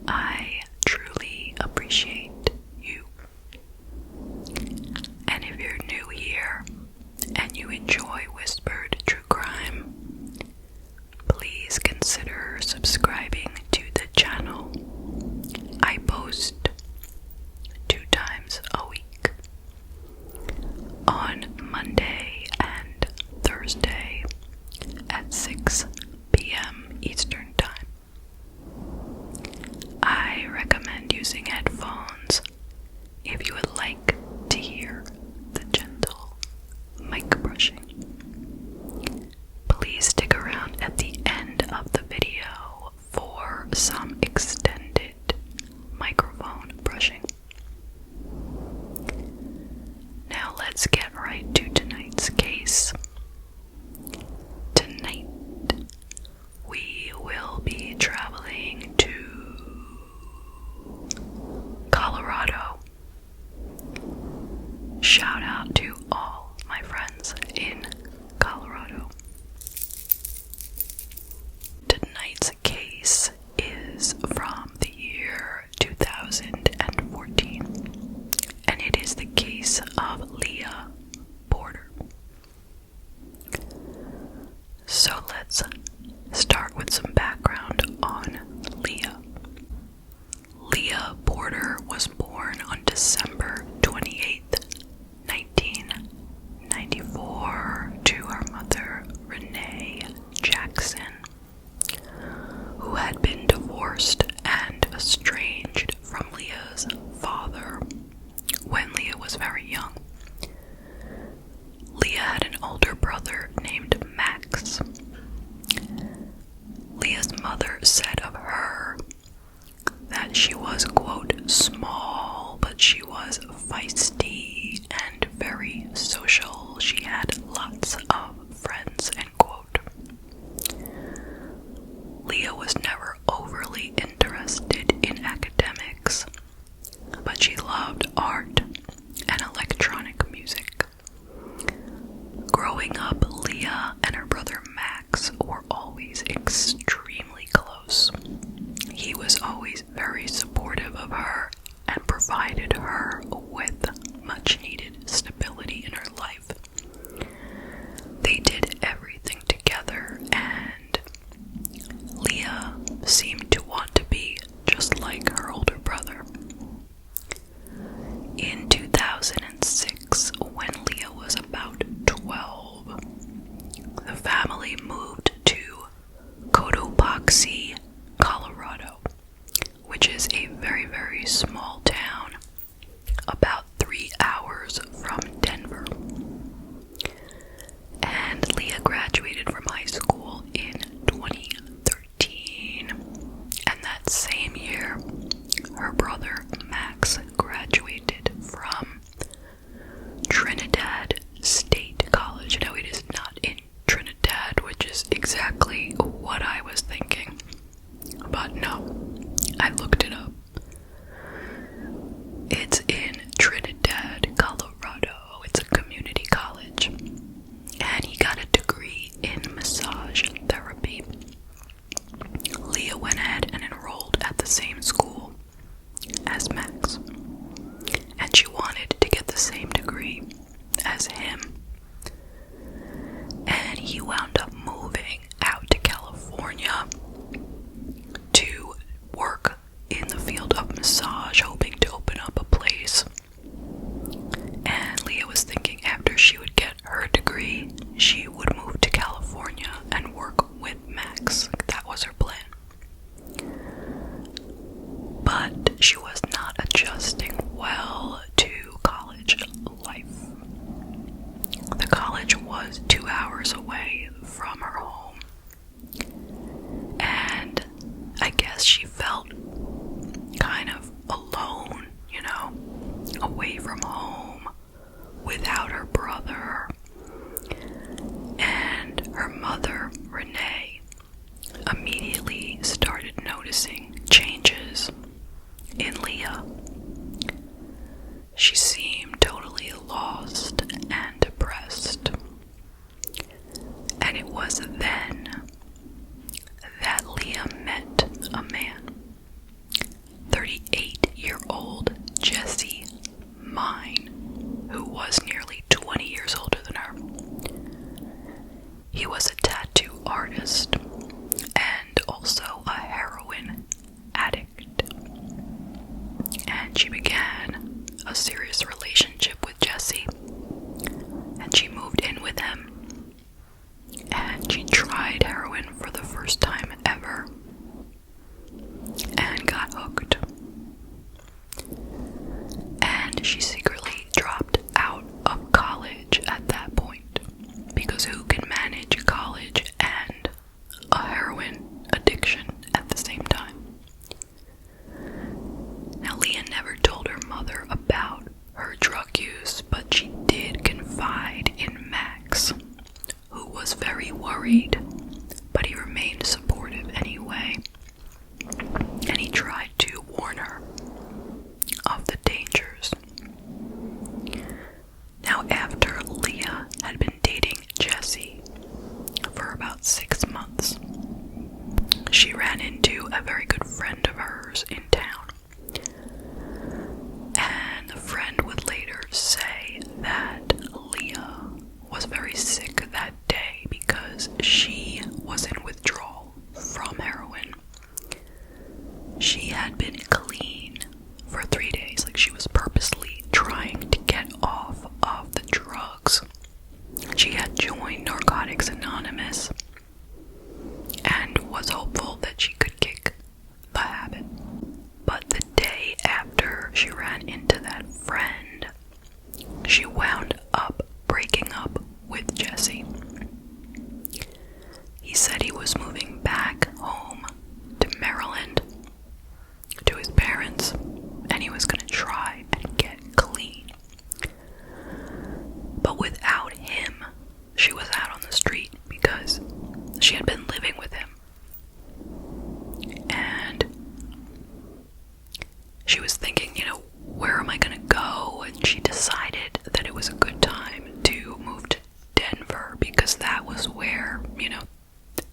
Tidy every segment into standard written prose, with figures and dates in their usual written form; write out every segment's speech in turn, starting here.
I truly appreciate you. And if you're new here and you enjoy whispered true crime, please consider subscribing to the channel. I post 2 times a week, on Monday and Thursday at 6 p.m. Eastern Time. I recommend using headphones if you would like to hear the gentle mic brushing. Please stick around at the end of the video for some extended microphone brushing. Now let's get right to tonight's case. Tonight, we will be traveling to Colorado. Shout out to all my friends in Colorado. Tonight's case is from the year 2014, and it is the case of Leah Porter. So let's start with some background on Leah. Leah Porter was born on December 28th, 1994, to her mother, Renee Jackson, who had been divorced and estranged from Leah's father when Leah was very young. Leah had an older brother named Max. Leah's mother said of her that she was, quote, small, but she was feisty and very social. She had lots of friends, end quote. Leah was never overly interested in academics, but she loved art and electronic music. Growing up, Leah and her brother Max were always extremely close. He was always very supportive of her and provided her with much needed stability in her life. They did everything together, and Leah seemed to want to be just like her older brother. In 2006, when Leah was about 12, the family moved to Cotopaxi, Colorado, which is a very, very small town, about 3 hours from Denver. And Leah graduated from high school in 2013, and that same year, her brother Max graduated from Trinidad State College. Now, it is not in Trinidad, which is exactly what I was thinking, but no, I looked it up. It's in Trinidad, Colorado. It's a community college, and he got a degree in massage therapy. Leah went ahead and enrolled at the same school as Max, and she wanted to get the same degree as him. And he wound up moving out to California to work in the field of massage, hoping to open up a place. And Leah was thinking after she would get her degree, she would move to California and work with Max. That was her plan. But she was not adjusting well to college life. The college was 2 hours away from her home, and I guess she felt kind of alone, away from home, without her brother. And her mother, Renee, immediately started noticing changes in Leah. and she began a serious relationship with Jesse, and she moved in with him, and she tried heroin for the first time ever and got hooked. And she secretly dropped out of college at that point, because who can manage college and a heroin addiction at the same time? Now, Leah never told her mother about her drug use, but she did confide in Max, who was very worried, but he remained supportive anyway, and he tried to warn her of the dangers. Now, after Leah had been dating Jesse for about 6 months, she ran into a very good friend of hers in town. And the friend would later say that Leah was very sick that day because she was in withdrawal from heroin. She had been clean for 3 days, like she was purposely trying to get off of the drugs. She had joined Narcotics Anonymous and was hopeful that she could kick the habit. But the day after she ran into that friend, she wound up breaking up with Jesse. He said he was moving back home to Maryland to his parents, and he was going to try and get clean. But without him, she was out on the street because she had been living with him. And she was thinking, where am I going to go? And she decided that it was a good time to move to Denver because that was where,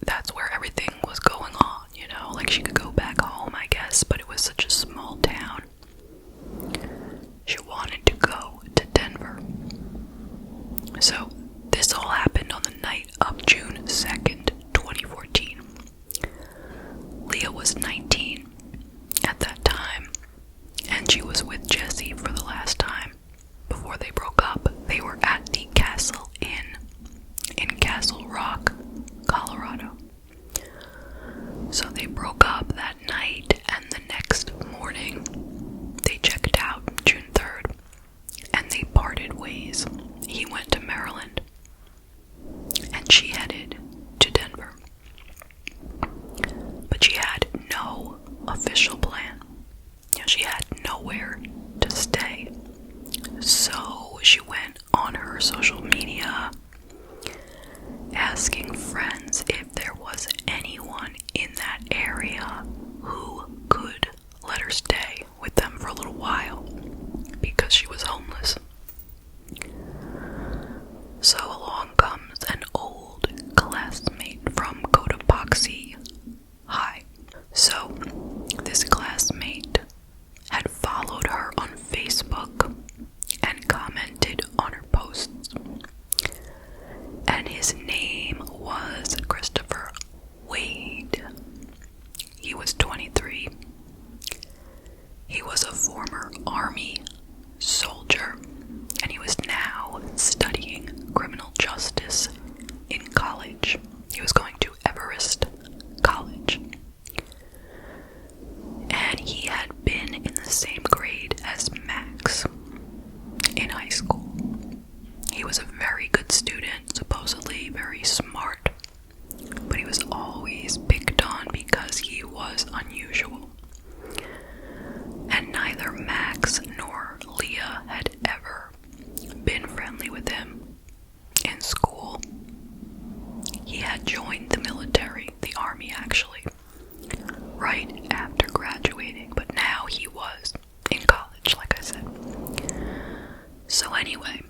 that's where everything was going on, like she could go back home, I guess, but it was such a small town. She wanted to go to Denver. So this all happened on the night of June 2nd, 2014. Leah was 19 at that time, and she was with Jesse for the last time before they broke up. They were at the Castle Inn in Castle Rock, Colorado. So they broke up that night, and the next morning they checked out, June 3rd, and they parted ways. He went to Maryland, and she headed to Denver. But she had no official plan. She had nowhere to stay. So she went on her social media asking friends if there was anyone in that area who could let her stay with them for a little while because she was homeless. So along comes an old classmate from Cotopaxi High. So this classmate had followed her on Facebook and commented on her posts. And his name was Christopher Wade. He was 23. He was a former Army soldier, and he was now studying criminal justice in college. He was going to Everest College. And he had been in the same grade as Max in high school. He was a very good student, supposedly very smart, but he was always picked on because he was unusual. And neither Max nor Leah had ever been friendly with him in school. He had joined the military, the Army actually, right after graduating, but now he was in college, like I said. So anyway,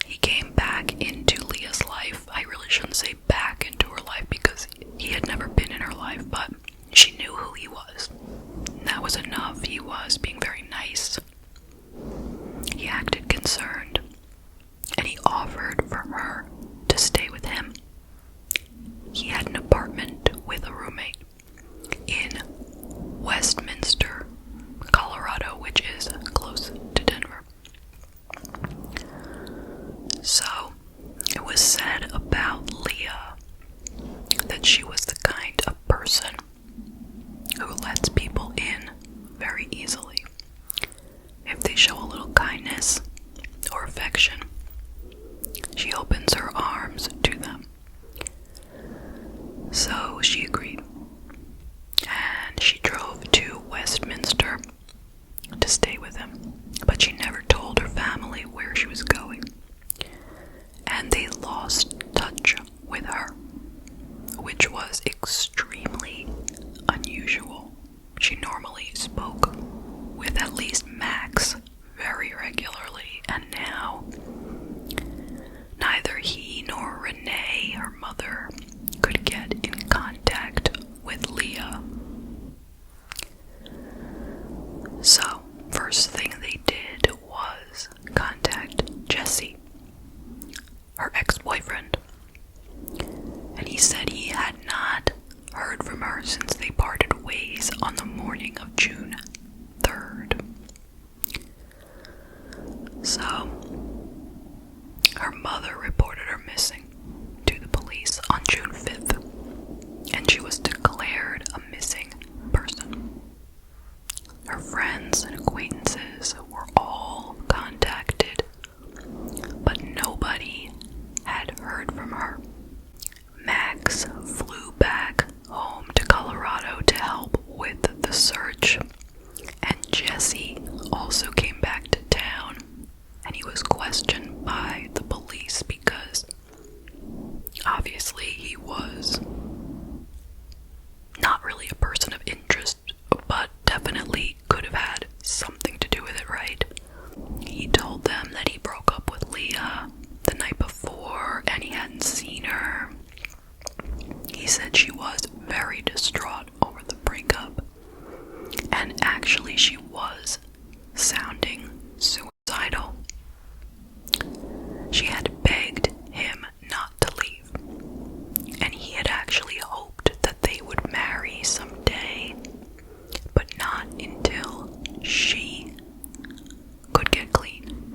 he came back into Leah's life. I really shouldn't say back into her life because he had never been in her life, but she knew who he was. And that was enough. He was being very nice friends and acquaintances were all contacted, but nobody had heard from her. Max flew back home to Colorado to help with the search, and Jesse also came back to town, and he was questioned by the police because obviously he was not really a person of interest, but definitely could have had something to do with it, right? He told them that he broke up with Leah the night before and he hadn't seen her. He said she was very distraught over the breakup, and actually she was sounding suicidal. She had begged him not to leave, and he had actually hoped that they would marry someday, but not until she could get clean.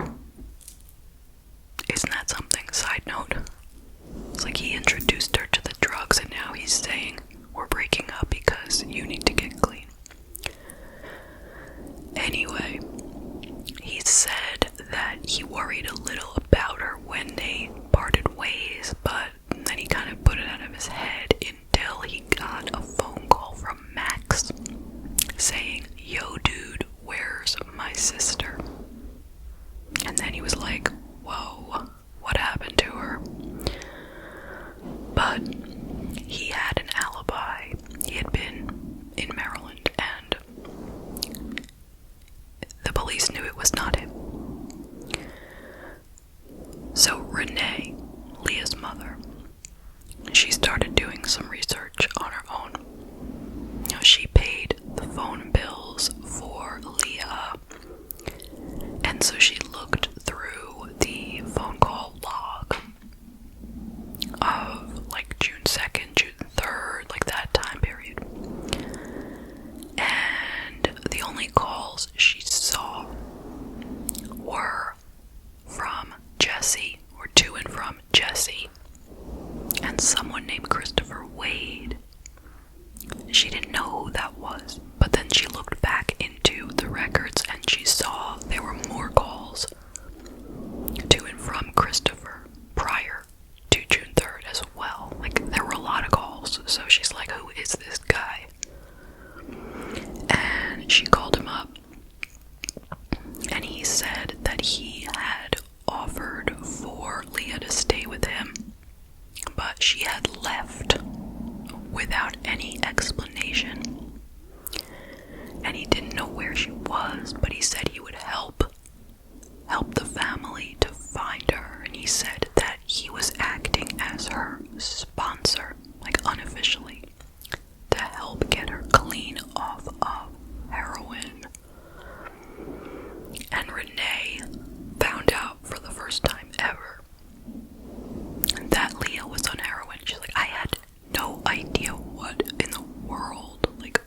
Isn't that something? Side note. It's like he introduced her to the drugs and now he's saying, we're breaking up because you need to get clean. Anyway, he said that he worried a little about her when they parted ways, but then he kind of put it out of his head until he got a phone call from Max saying, yo dude, where's my sister? And then he was like, whoa, what happened to her? But he had an alibi. He had been in Maryland, and the police knew it was not him. So Renee, Leah's mother, she started doing some research on her own. She paid the phone bills for Leah, and so she looked through the phone call log of like June 2nd, June 3rd, like that time period. And the only calls she saw were from Jesse, or to and from Jesse, and someone named Christopher Wade. She didn't know who that was, but then she looked back into the records and she saw there were more calls to and from Christopher prior to June 3rd as well. Like, there were a lot of calls, so she's like, who is this guy? And she called him up, and he said that he had offered for Leah to stay with him, but she had left without any explanation, and he didn't know where she was, but he said he would help the family to find her, and he said that he was acting as her sponsor, like unofficially, to help get her clean off of heroin. And Renee found out for the first time ever that Leah was on heroin. She's like, I had no idea what in the world, like,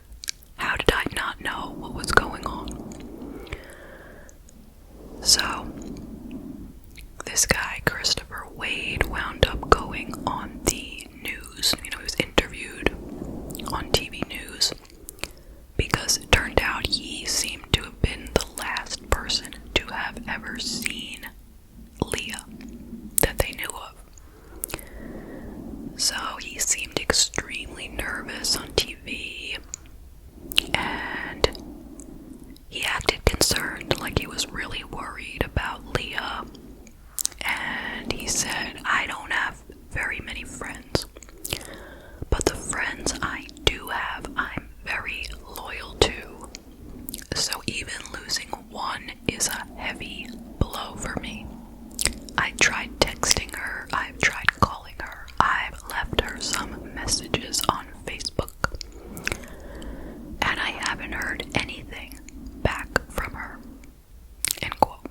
how did I not know what was going on? So, this guy, Christopher Wade, wound up going on the news. He was interviewed on TV news because it turned out he seemed to have been the last person to have ever seen Leah that they knew of. So he seemed extremely nervous on TV, and he acted concerned, like he was really worried about Leah. And he said, I don't have very many friends, but the friends I do have, I'm very loyal to. So even losing one is a heavy blow for me. I tried texting her, I've tried calling her, I've left her some messages on Facebook, and I haven't heard anything back from her. End quote.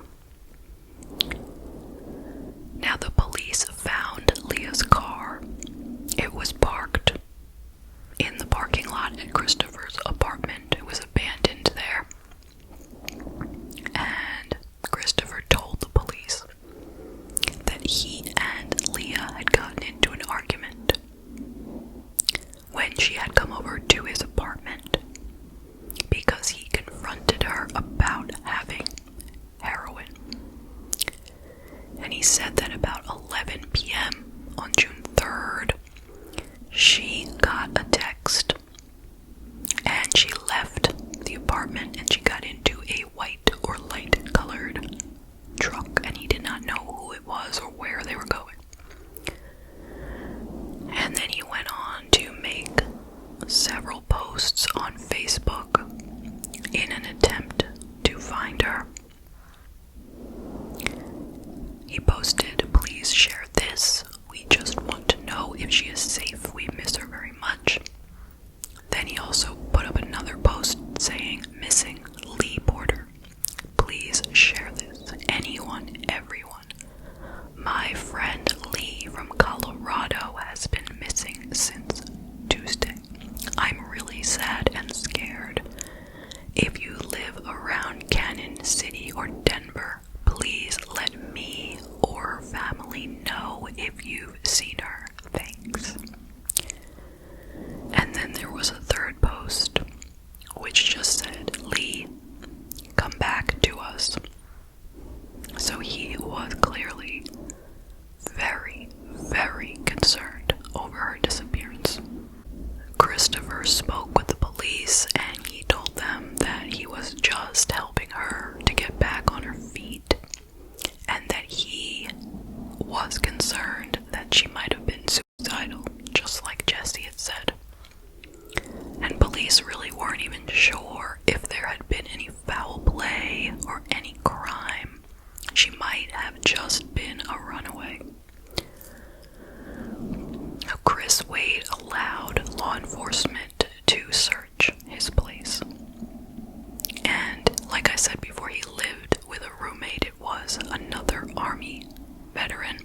like I said before, he lived with a roommate. It was another Army veteran,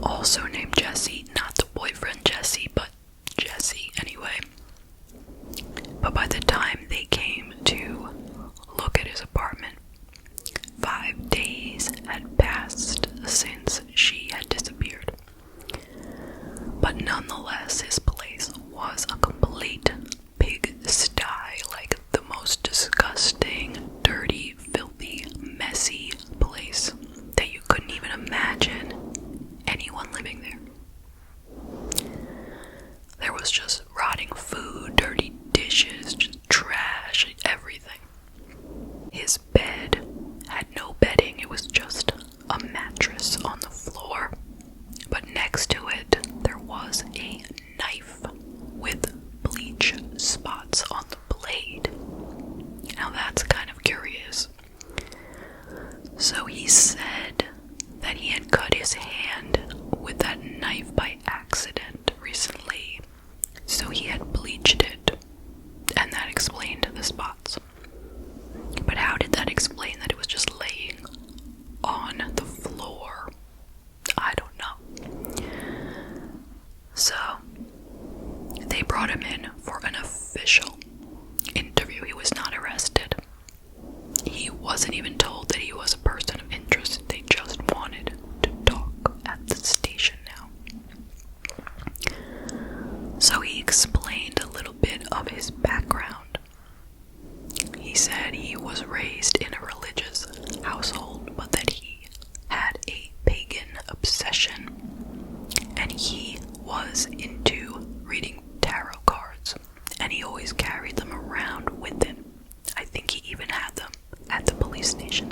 also named Jesse. Not the boyfriend Jesse, but Jesse anyway. But by the time they came to look at his apartment, 5 days had passed since she had disappeared. But nonetheless, his place was a complete pigsty, like the most disgusting, dirty, filthy, messy place that you couldn't even imagine anyone living there. There was just rotting food, dirty dishes, just trash, everything. His bed had no bedding, it was just a mattress on the floor. But next to it, there was a knife with bleach spots on the blade. Now that's kind of curious. So he said that he had cut his hand with that knife by accident recently, so he had bleached it, and that explained the spots. But how did that explain that it was just laying on the floor? I don't know. So, they brought him in for an official interview. He was not arrested. He wasn't even told that he was a person of interest. They just wanted to talk at the station now. So he explained a little bit of his background. He said he was raised in a religious household, but that he had a pagan obsession, and he was into reading tarot cards, and he always carried them around with him. I think he even had them at the police station.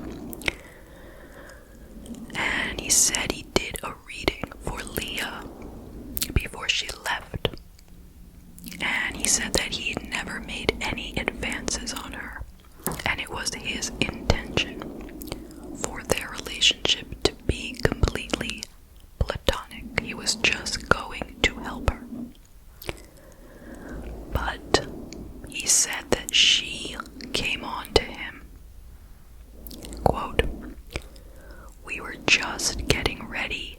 And he said he did a reading for Leah before she left, and he said that he had never made any advances on her, and it was his intention for their relationship to be completely platonic. He was just going to help her. But he said that she came on to him. Quote, "We were just getting ready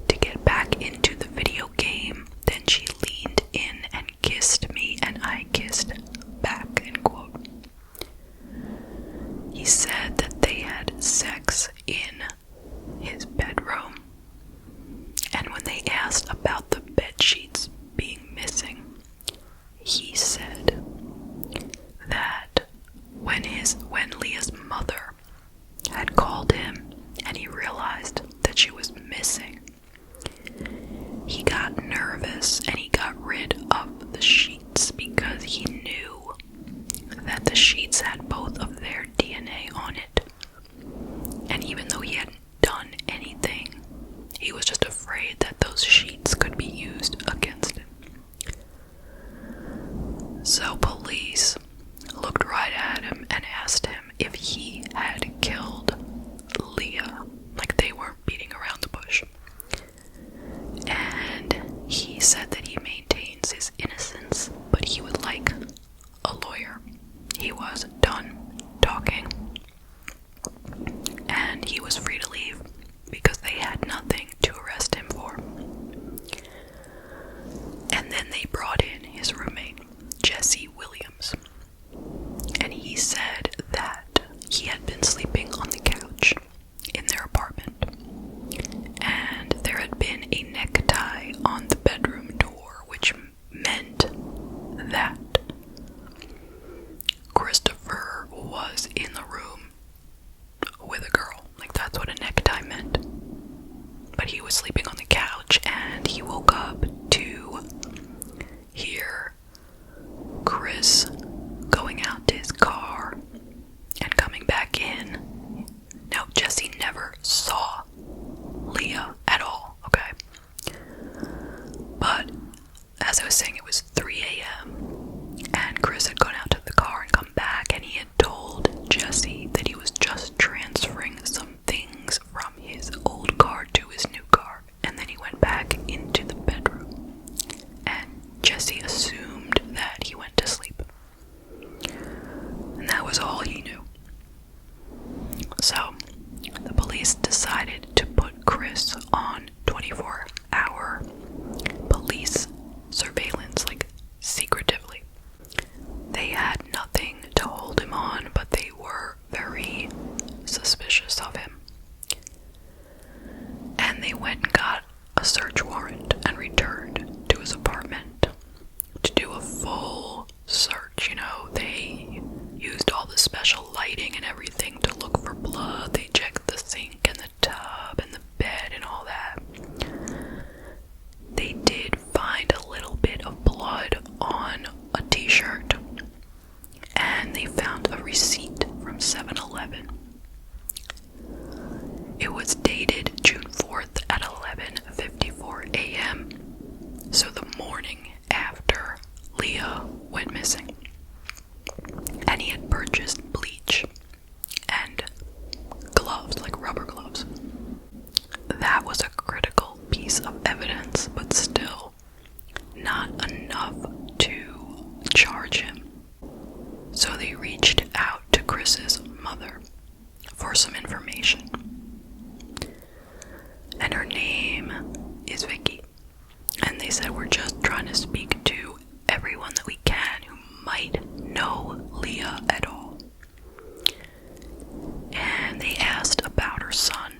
to get back into the video game. Then she leaned in and kissed me, and I kissed back," end quote. He said that they had sex in his bedroom, and when they asked about the bed sheets being missing, he said that when Leah's mother had called him and he realized that she was missing, he got nervous and he got rid of the sheets because he knew that the sheets had both of their DNA on it. And even though he hadn't done anything, he was just afraid that those sheets could be used against him. So police looked right at him and asked him if he had killed Leah, like they weren't beating around the bush. And he said that he maintains his innocence, but he would like a lawyer. He was done talking, and he was free to leave because they had nothing to arrest him for. And then they brought in his roommate, Jesse Williams, and he said that he had been sleeping on the couch in their apartment, and there had been a necktie on the bedroom door, which meant that Christopher So, the police decided to put Chris on 24-hour police surveillance, like secretively. They had nothing to hold him on, but they were very suspicious of him. And they went and got a search warrant and returned to his apartment to do a full search. You know, they used all the special lighting and everything to look for blood. They checked the sink and the tub and the bed and all that. They did find a little bit of blood on a t-shirt, and they found a receipt from 7-Eleven. It was dated June 4th at 11:54 a.m., so the morning after Leah went missing. And he had purchased bleach and gloves, like rubber gloves. That was a critical piece of evidence, but still not enough to charge him. So they reached out to Chris's mother for some information. And her name is Vicky. And they said, we're just trying to speak to everyone that we can who might know Leah at all. And they asked about her son.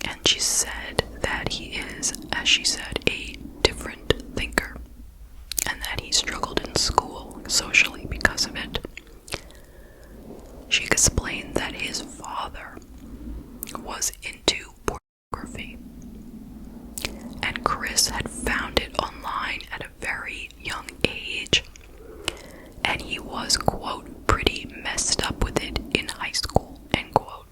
And she said that he is, as she said, a different thinker. And that he struggled in school socially because of it. She explained that his father was into pornography, and Chris had found it online at a very young age, and he was, quote, pretty messed up with it in high school, end quote.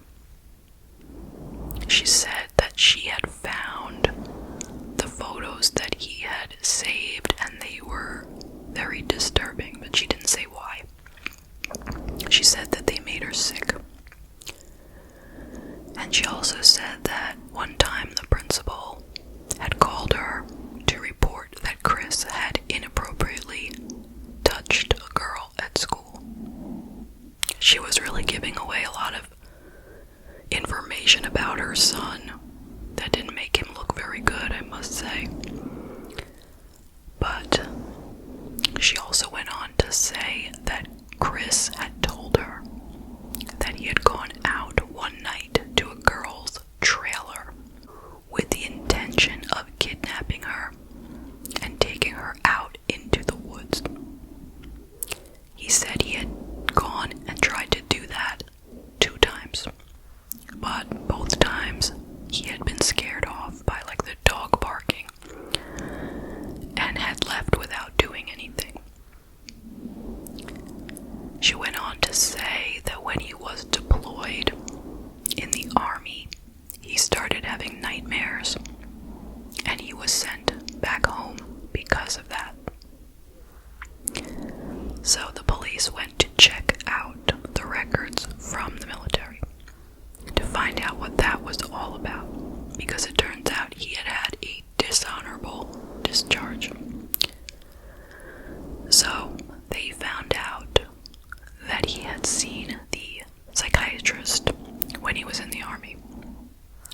She said that she had found the photos that he had saved, and they were very disturbing, but she didn't say why. She said that they made her sick. And she also said that one time the principal had called her to report that Chris had inappropriately touched a girl at school. She was really giving away a lot of information about her son that didn't make him look very good, I must say. But she also went on to say that Chris had told her that he had gone out one night to a girl's trailer with the intention of kidnapping her and taking her out into the woods. He said he had gone and tried to do that 2 times, but both times he had been scared off by like the dog barking and had left without doing anything. She went on to say that when he was deployed in the army, he started having nightmares, and he was sent back home because of that. So the police went to check out the records from the military to find out what that was all about, because it turns out he had had a dishonorable discharge. So they found out that he had seen the psychiatrist when he was in the army,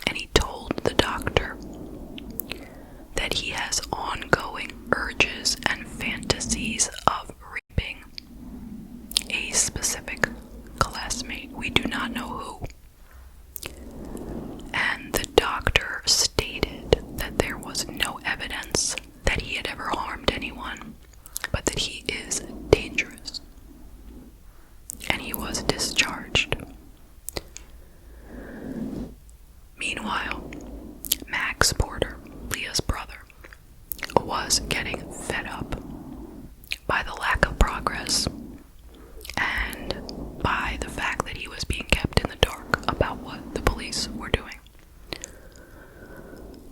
and he told the doctor that he has ongoing urges and fantasies of raping a specific classmate. We do not know who. And the doctor stated that there was no evidence that he had ever harmed anyone, but that he is dangerous. And he was discharged. Meanwhile, Max Porter, Leah's brother, was getting fed up by the lack of progress and by the fact that he was being kept in the dark about what the police were doing.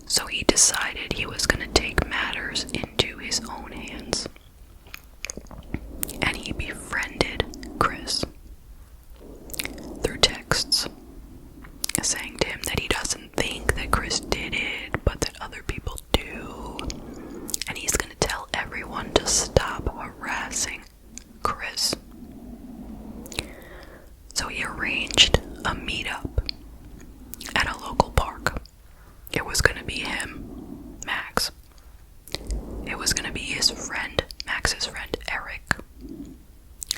So he decided he was going to take matters into his own hands. And he befriended Chris through texts, saying to him that he doesn't think that Chris did it, but that other people do. And he's going to tell everyone to stop harassing Chris. So he arranged a meetup at a local park. It was going to be him, Max. It was going to be his friend, Max's friend Eric,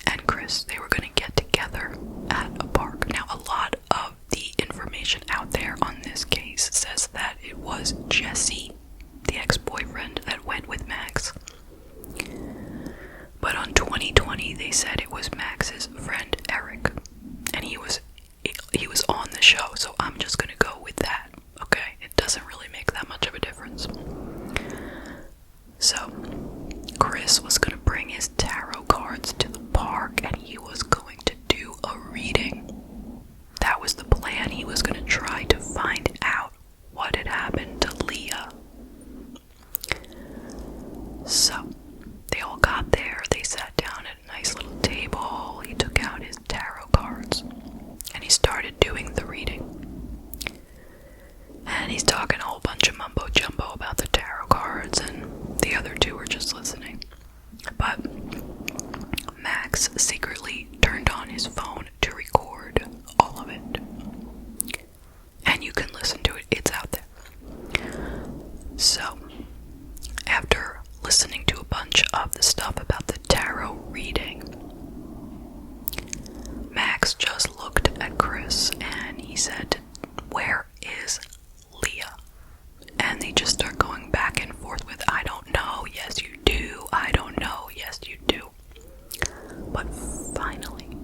and Chris. They were going to get together at a park. Now, a lot of the information out there on this case says that it was Jesse, the ex-boyfriend, that went with Max. But on 2020, they said it was Max's friend Eric, and he was on the show, so I'm just gonna go with that, okay? It doesn't really make that much of a difference. So, Chris was gonna bring his tarot cards to the park, and he was going to do a reading. That was the plan. He was gonna try to find out what had happened to Leah. So, they all got there, they sat down at a nice little table, he took out his tarot cards, and he started doing the reading. And he's talking a whole bunch of mumbo-jumbo about the tarot cards, and the other two were just listening. But Max secretly turned on his phone to record all of it. And you can listen to it, it's out there. So, after listening to a bunch of the stuff about the tarot reading, Max just looked at Chris and he said, "Where is Leah?" And they just start going back and forth with, "I don't know, yes you do, I don't know, yes you do." But finally,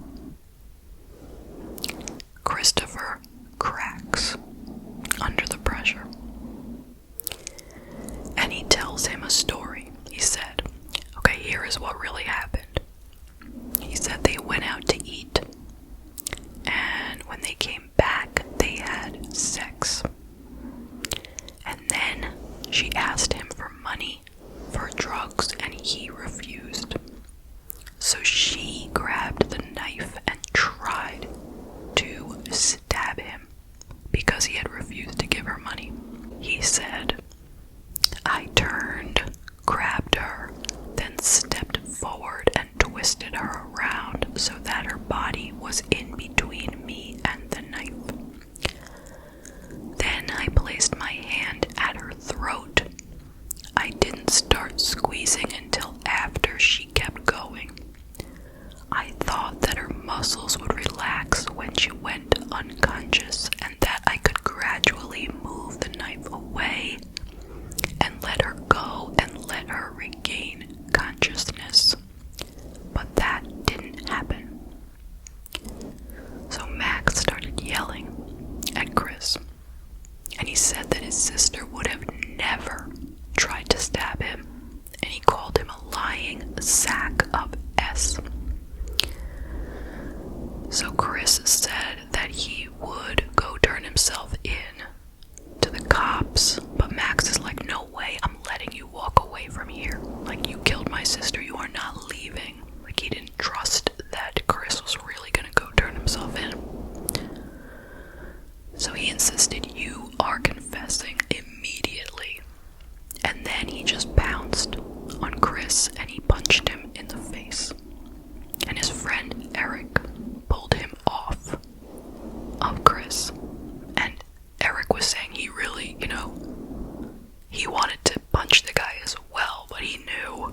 Christopher cracks under the pressure. And he tells him a story. He said, "Okay, here is what really happened." He said they went out to eat, and when they came back, they had sex. And then she asked him for money for drugs, and he refused. So she grabbed the knife and tried to stab him because he had refused to give her money. He said, "I turned, grabbed her, then stepped forward and twisted her around so that her body was in between me and the knife. Then I placed my hand at her throat. I didn't start squeezing until after she kept going. I thought that her muscles would relax when she went unconscious and that I could gradually move the knife away and let her go and let her regain consciousness. But that didn't happen." So Max started yelling at Chris, and he said that his sister would have never tried to stab him, and he called him a lying sack of S. So Chris said that he would go turn himself in to the cops, but Max is like, "No way, I'm letting you walk away from here. Like, you killed my sister, you are not leaving." Like, he didn't trust that Chris was really gonna go turn himself in. So he insisted, "You are confessing immediately." And then he just pounced on Chris and he punched him in the face. And his friend Eric pulled him off of Chris. And Eric was saying he really, he wanted to punch the guy as well, but he knew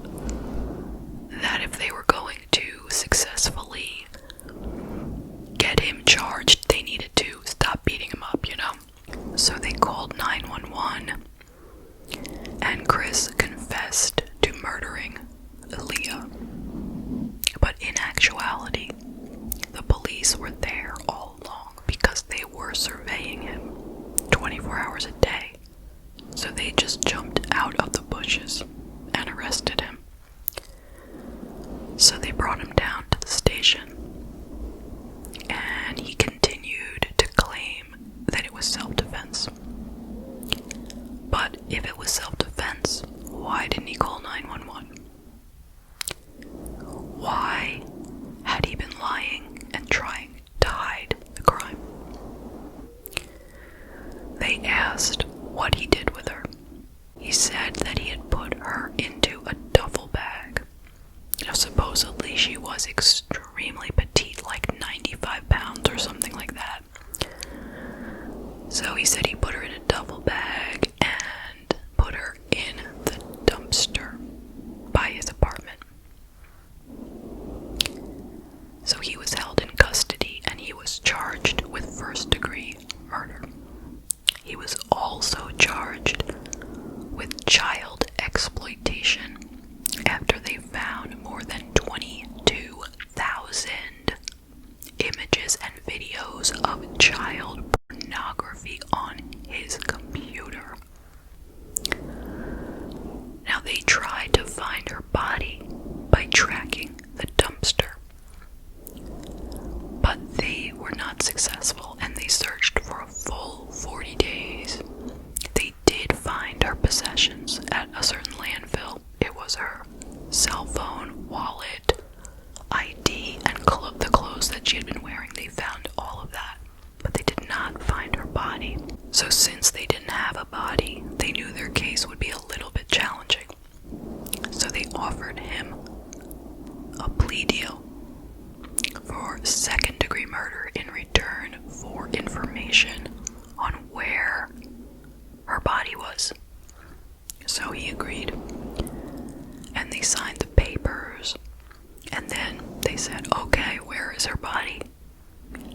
images and videos of child pornography on his computer. Now, they tried to find her body by tracking the dumpster, but they were not successful, and they searched for a full 40 days. They did find her possessions at a certain landfill. It was her cell phone, wallet, ID, and the clothes that she had been wearing. They found all of that, but they did not find her body. So since they didn't have a body, they knew their case would be a little bit challenging. So they offered him a plea deal for second-degree murder in return for information on where her body was. So he agreed, and they signed the papers, and then they said, okay, where is her body?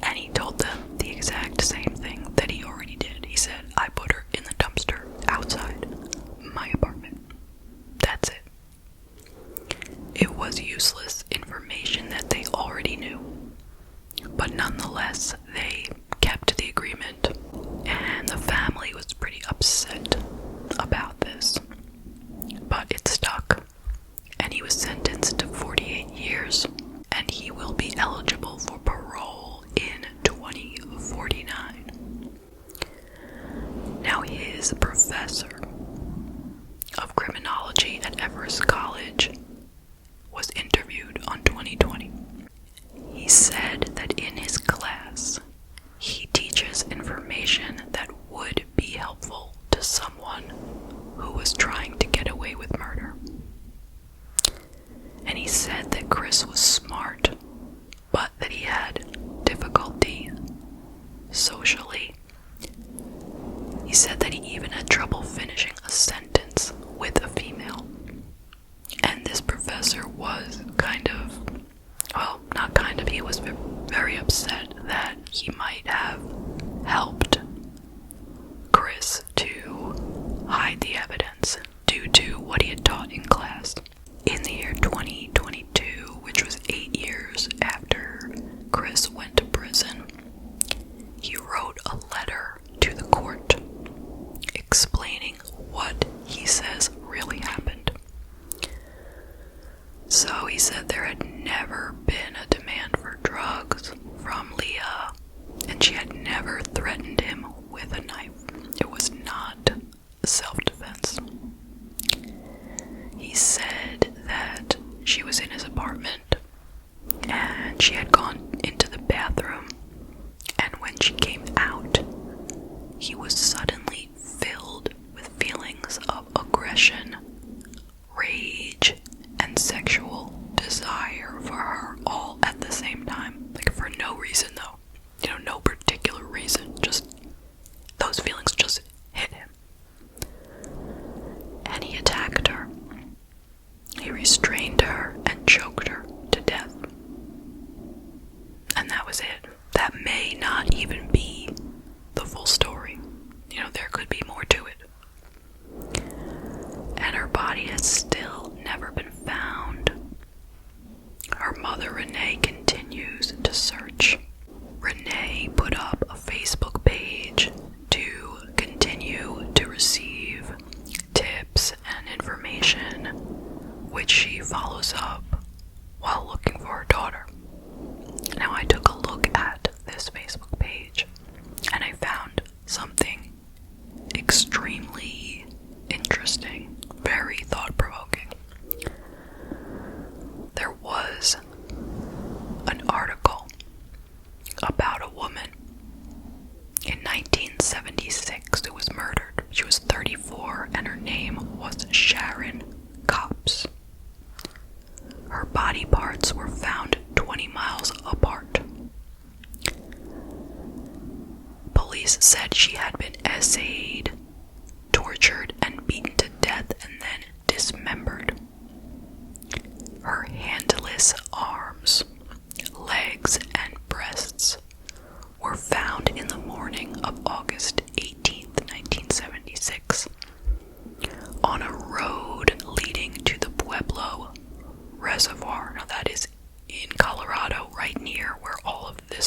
And he told them the exact same thing that he already did. He said, I put her in the dumpster outside my apartment. That's it. It was useless information that they already knew, but nonetheless, they kept the agreement, and the family was pretty upset about this, but it stuck, and he was sentenced to 48 years, and he will be eligible for parole in 2049. Now, his professor of criminology at Everest College was interviewed on 2020. He said that in his class, he teaches information that would be helpful to someone who was trying to get away with murder. And he said that Chris was smart, but that he had difficulty socially. He said that he even had trouble finishing a sentence with a female. And this professor was he was very upset that he might have helped Chris to hide the evidence due to what he had taught in class. In the year 2022, which was 8 years after Chris went to prison, he wrote a letter to the court explaining what he says really happened. So he said there had never been a demand for drugs from Leah, and she had never threatened him with a knife. It was not self-defense. He said that she was in his apartment, and she had gone into the bathroom, and when she came out, he was suddenly filled with feelings of aggression, rage, and sexual desire for her all at the same time. Like, for no reason though. No particular reason. Just, those feelings just hit him. And he attacked her. He restrained her and choked her to death. And that was it. That may not even be the full story. There could be more to it. And her body has still never been found. Her mother, Renee, continues to search. Renee put up a Facebook page to continue to receive tips and information, which she follows up while looking for her daughter. Now, I took a look at this Facebook page, and I found something extremely interesting, very thought-provoking. There was an article about a woman in 1976 who was murdered. She was 34, and her name was Sharon Copps. Her body parts were found 20 miles apart. Police said she had been essayed, tortured, and beaten to death, and then dismembered. Her handless arms, legs, and breasts were found in the morning of August 18th, 1976, on a road leading to the Pueblo Reservoir. Now, that is in Colorado, right near where all of this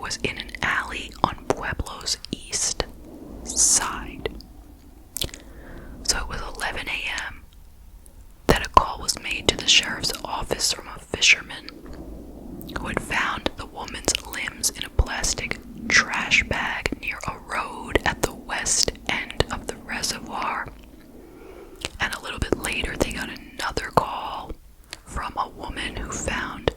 was in an alley on Pueblo's east side. So it was 11 a.m. that a call was made to the sheriff's office from a fisherman who had found the woman's limbs in a plastic trash bag near a road at the west end of the reservoir. And a little bit later, they got another call from a woman who found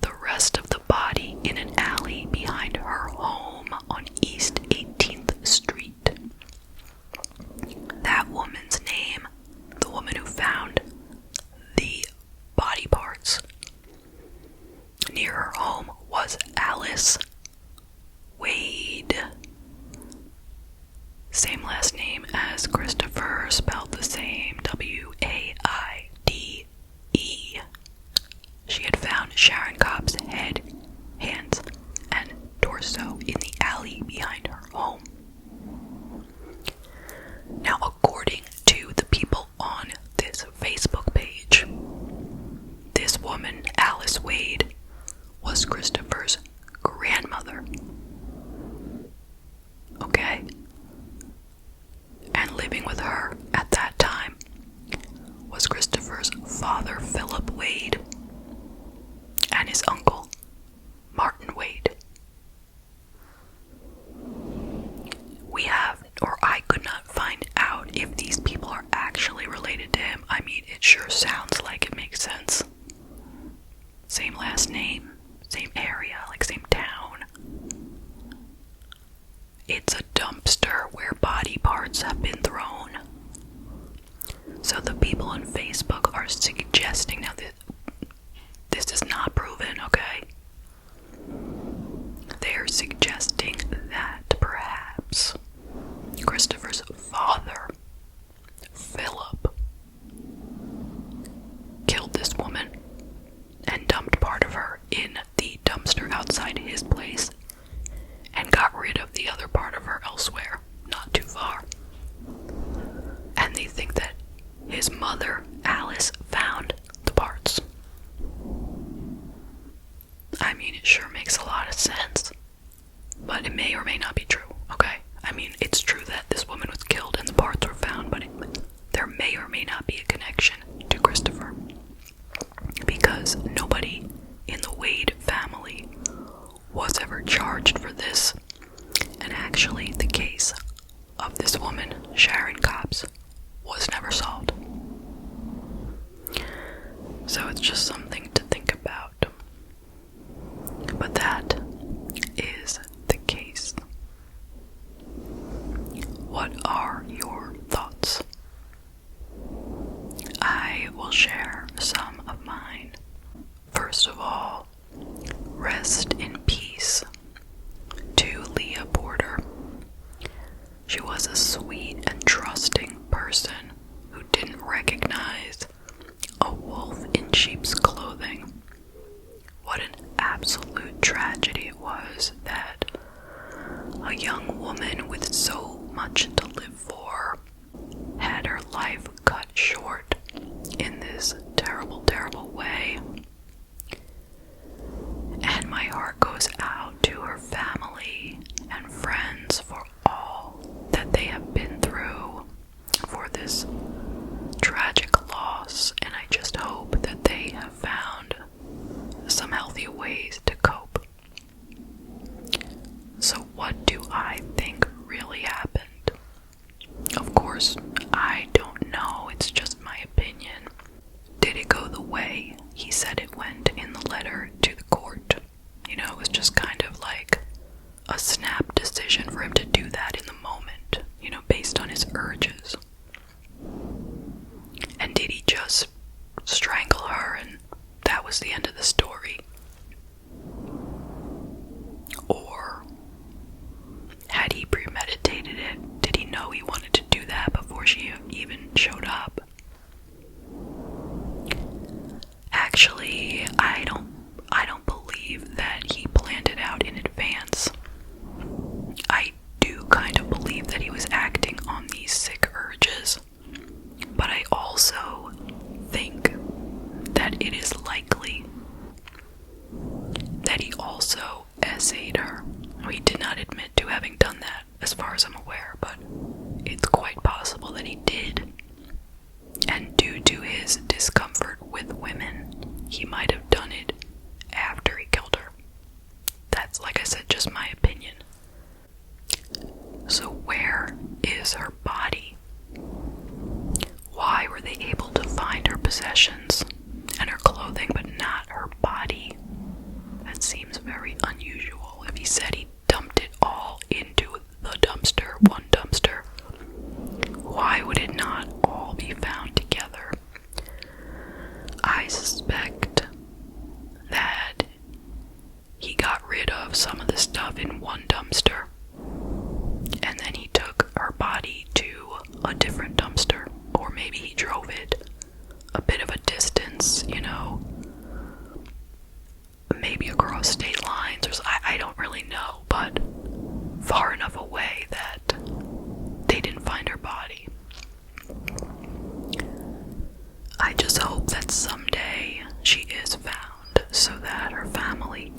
the rest of the body in an alley behind her home on East 18th Street. That woman's name, the woman who found the body parts near her home, was Alice Wade. Same last name as Christopher, spelled the same, W-A-I-D-E. She had found Sharon Cobb's head, hands, and torso in the alley behind her home. Now, according to the people on this Facebook page, this woman, Alice Wade, was Christopher's grandmother. Okay? And living with her at that time was Christopher's father, Philip Wade, and his uncle, Martin Wade. I could not find out if these people are actually related to him. I mean, it sure sounds like it makes sense. Same last name, same area, like same town. It's a dumpster where body parts have been thrown. So the people on Facebook are suggesting, now this is not proven, okay? They're suggesting that perhaps Christopher's father, Philip, killed this woman and dumped part of her in the dumpster outside his place and got rid of the other part of her elsewhere, not too far. And they think that his mother, Alice, found the parts. I mean, it sure makes a lot of sense, but it may or may not be true, okay? I mean, it's true that this woman was killed and the parts were found, but there may or may not be a connection to Christopher, because nobody in the Wade family was ever charged for this, and actually the case of this woman, Sharon Cobbs, was never solved. So it's just something to think about. But that is the case. What are your thoughts? I will share some of mine. First of all, rest in peace to Leah Porter. She was a sweet and trusting person who didn't recognize a wolf in sheep's clothing. What an absolute tragedy it was that a young woman with so much to live for had her life cut short in this terrible, terrible way. And my heart goes out to her family and friends for all that they have been through for this tragic loss, and I just hope that they have found some healthy ways to cope. So what do I think really happened? Of course, I don't know, it's just my opinion. Did it go the way he said it went in the letter to the court? You know, it was just kind of like a snap decision for him to do that in the moment, you know, based on his urges. And did he just strangle her and that was the end of the story? Or had he premeditated it? Did he know he wanted to do that before she even showed up? Actually, I don't believe that he planned it out in advance. I do kind of believe that he was acting on these sick urges, but I also think that it is likely that he also essayed her. He did not admit to having done that, as far as I'm aware, but it's quite possible that he did. And due to his discomfort with women, he might have done it after he killed her. That's, like I said, just my opinion. So where is her body? Why were they able to find her possessions and her clothing, but not her body? That seems very unusual. If he said he dumped it all into the dumpster, one dumpster, why would it not all be found together? I suspect that he got rid of some of the stuff in one dumpster, and then he took her body to a different dumpster, or maybe he drove it a bit of a distance, maybe across state lines, or I don't really know, but far enough away that they didn't find her body. I just hope that someday she is found so that her family